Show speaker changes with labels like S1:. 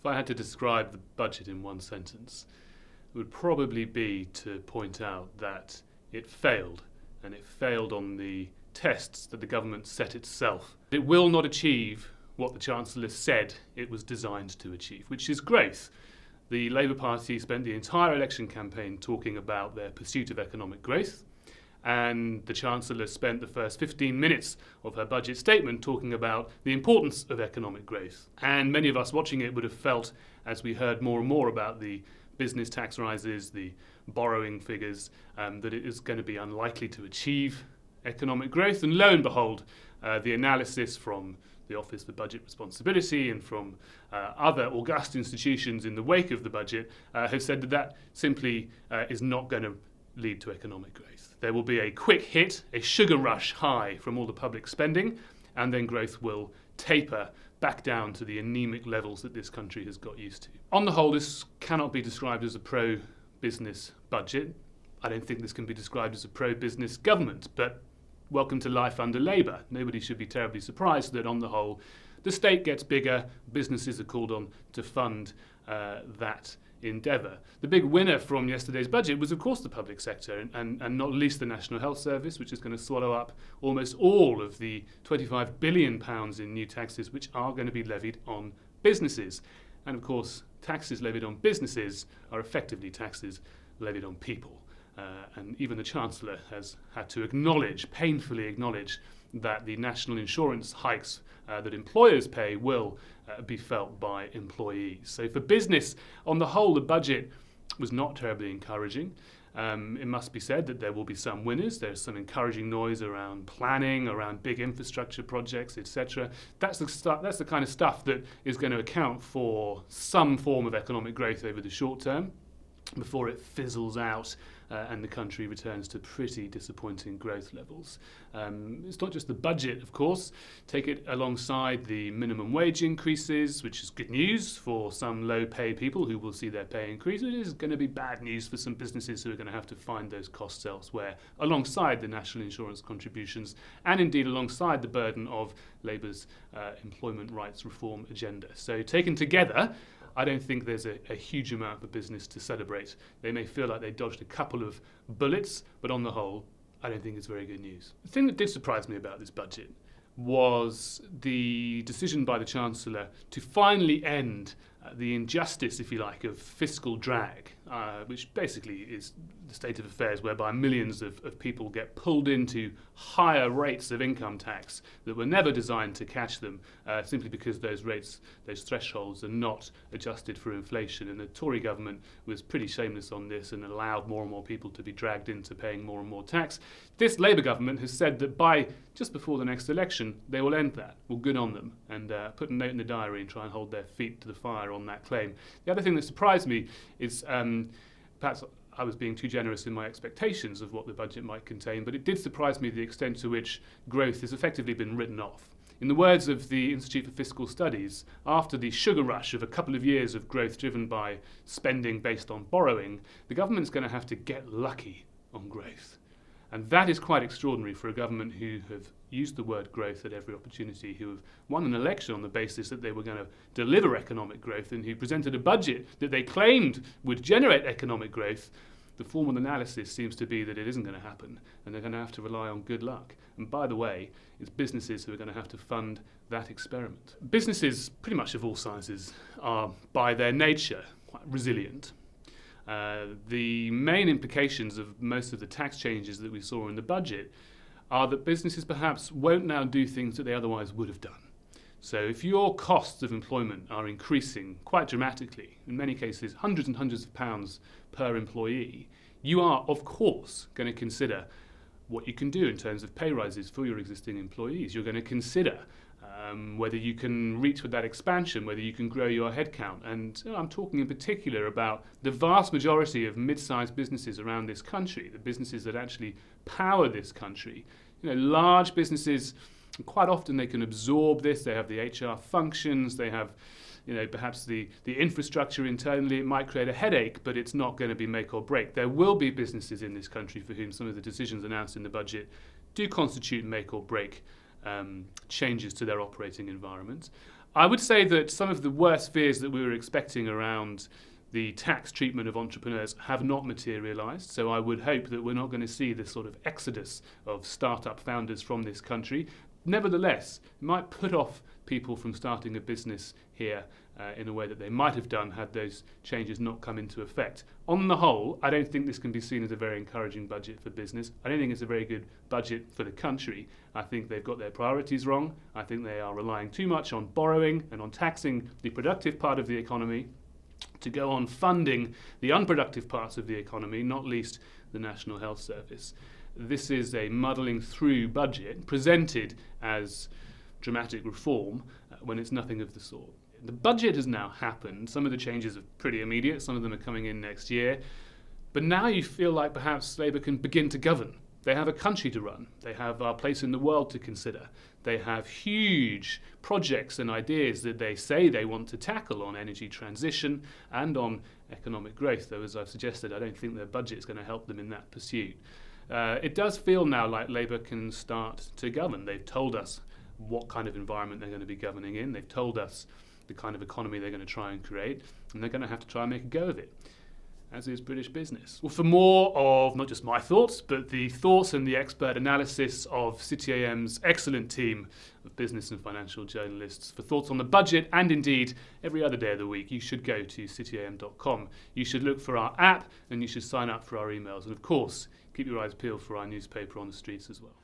S1: If I had to describe the budget in one sentence, it would probably be to point out that it failed, and it failed on the tests that the government set itself. It will not achieve what the Chancellor said it was designed to achieve, which is growth. The Labour Party spent the entire election campaign talking about their pursuit of economic growth, and the Chancellor spent the first 15 minutes of her budget statement talking about the importance of economic growth. And many of us watching it would have felt, as we heard more and more about the business tax rises, the borrowing figures, that it is going to be unlikely to achieve economic growth. And lo and behold, the analysis from the Office for Budget Responsibility and from other august institutions in the wake of the budget have said that that simply is not going to lead to economic growth. There will be a quick hit, a sugar rush high from all the public spending, and then growth will taper back down to the anemic levels that this country has got used to. On the whole, this cannot be described as a pro-business budget. I don't think this can be described as a pro-business government, but welcome to life under Labour. Nobody should be terribly surprised that on the whole, the state gets bigger, businesses are called on to fund that endeavour. The big winner from yesterday's budget was, of course, the public sector, and not least the National Health Service, which is going to swallow up almost all of the £25 billion in new taxes which are going to be levied on businesses. And of course, taxes levied on businesses are effectively taxes levied on people. And even the Chancellor has had to painfully acknowledge, that the national insurance hikes that employers pay will be felt by employees. So for business, on the whole, the budget was not terribly encouraging. It must be said that there will be some winners. There's some encouraging noise around planning, around big infrastructure projects, etc. That's the kind of stuff that is going to account for some form of economic growth over the short term, before it fizzles out and the country returns to pretty disappointing growth levels. It's not just the budget, of course. Take it alongside the minimum wage increases, which is good news for some low-pay people who will see their pay increase. It is going to be bad news for some businesses who are going to have to find those costs elsewhere, alongside the national insurance contributions, and indeed alongside the burden of Labour's employment rights reform agenda. So taken together, I don't think there's a huge amount for business to celebrate. They may feel like they dodged a couple of bullets, but on the whole, I don't think it's very good news. The thing that did surprise me about this budget was the decision by the Chancellor to finally end the injustice, if you like, of fiscal drag, which basically is the state of affairs whereby millions of people get pulled into higher rates of income tax that were never designed to catch them, simply because those thresholds are not adjusted for inflation. And the Tory government was pretty shameless on this and allowed more and more people to be dragged into paying more and more tax. This Labour government has said that by just before the next election, they will end that. Well, good on them, and put a note in the diary and try and hold their feet to the fire on that claim. The other thing that surprised me is perhaps I was being too generous in my expectations of what the budget might contain, but it did surprise me the extent to which growth has effectively been written off. In the words of the Institute for Fiscal Studies, after the sugar rush of a couple of years of growth driven by spending based on borrowing, the government's going to have to get lucky on growth. And that is quite extraordinary for a government who have used the word growth at every opportunity, who have won an election on the basis that they were going to deliver economic growth, and who presented a budget that they claimed would generate economic growth. The formal analysis seems to be that it isn't going to happen, and they're going to have to rely on good luck. And by the way, it's businesses who are going to have to fund that experiment. Businesses, pretty much of all sizes, are by their nature quite resilient. The main implications of most of the tax changes that we saw in the budget are that businesses perhaps won't now do things that they otherwise would have done. So if your costs of employment are increasing quite dramatically, in many cases hundreds and hundreds of pounds per employee, you are, of course, going to consider what you can do in terms of pay rises for your existing employees. You're going to consider whether you can reach with that expansion, whether you can grow your headcount. And I'm talking in particular about the vast majority of mid-sized businesses around this country, the businesses that actually power this country. Large businesses, quite often they can absorb this. They have the HR functions, they have perhaps the infrastructure internally. It might create a headache, but it's not going to be make or break. There will be businesses in this country for whom some of the decisions announced in the budget do constitute make or break changes to their operating environment. I would say that some of the worst fears that we were expecting around the tax treatment of entrepreneurs have not materialised. So I would hope that we're not going to see this sort of exodus of startup founders from this country. Nevertheless, it might put off people from starting a business here in a way that they might have done had those changes not come into effect. On the whole, I don't think this can be seen as a very encouraging budget for business. I don't think it's a very good budget for the country. I think they've got their priorities wrong. I think they are relying too much on borrowing and on taxing the productive part of the economy to go on funding the unproductive parts of the economy, not least the National Health Service. This is a muddling through budget presented as dramatic reform when it's nothing of the sort. The budget has now happened. Some of the changes are pretty immediate. Some of them are coming in next year. But now you feel like perhaps Labour can begin to govern. They have a country to run. They have our place in the world to consider. They have huge projects and ideas that they say they want to tackle on energy transition and on economic growth, though, as I've suggested, I don't think their budget is going to help them in that pursuit. It does feel now like Labour can start to govern. They've told us what kind of environment they're going to be governing in. They've told us the kind of economy they're going to try and create, and they're going to have to try and make a go of it, as is British business. Well, for more of not just my thoughts, but the thoughts and the expert analysis of City AM's excellent team of business and financial journalists, for thoughts on the budget and indeed every other day of the week, you should go to cityam.com. You should look for our app and you should sign up for our emails. And of course, keep your eyes peeled for our newspaper on the streets as well.